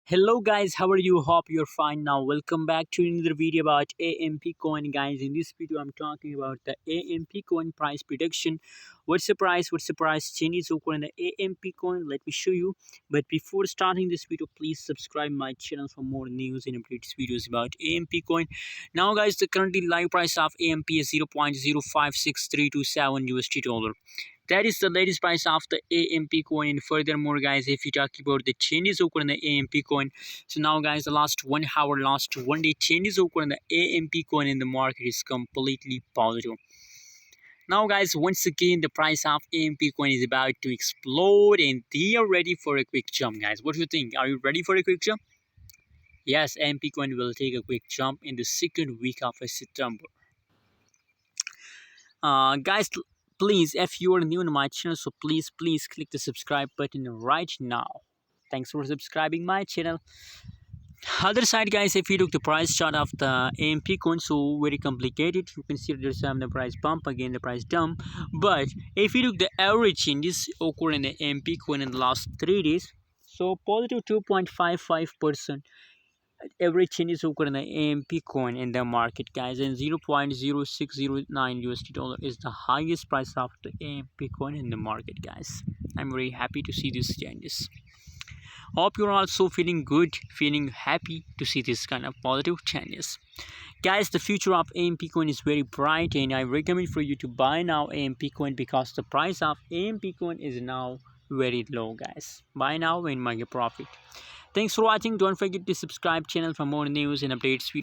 Hello guys, how are you? Hope you're fine now. Welcome back to another video about AMP coin guys. In this video I'm talking about the AMP coin price prediction. What's the price? What's the price changes occur in the AMP coin? Let me show you. But before starting this video, please subscribe my channel for more news and updates videos about AMP coin. Now guys, the currently live price of AMP is 0.056327 USD dollar. That is the latest price of the AMP coin. And furthermore guys, if you talk about the changes occur in the AMP coin, so now guys, the last 1 hour, last 1 day changes occur in the AMP coin in the market is completely positive. Now guys, once again the price of AMP coin is about to explode and they are ready for a quick jump guys. What do you think? Are you ready for a quick jump? Yes, AMP coin will take a quick jump in the second week of September. Guys, please, if you are new to my channel, so please click the subscribe button right now. Thanks for subscribing my channel. Other side guys, if you look the price chart of the AMP coin, so very complicated. You can see there's the price bump, again the price dump. But if you look the average changes occur in the AMP coin in the last 3 days, so positive 2.55%. Average changes occur in the AMP coin in the market guys, and 0.0609 USD dollar is the highest price of the AMP coin in the market guys. I'm very happy to see these changes. Hope you're also feeling good, feeling happy to see this kind of positive changes. Guys, the future of AMP coin is very bright and I recommend for you to buy now AMP coin because the price of AMP coin is now very low guys. Buy now and make a profit. Thanks for watching. Don't forget to subscribe channel for more news and updates.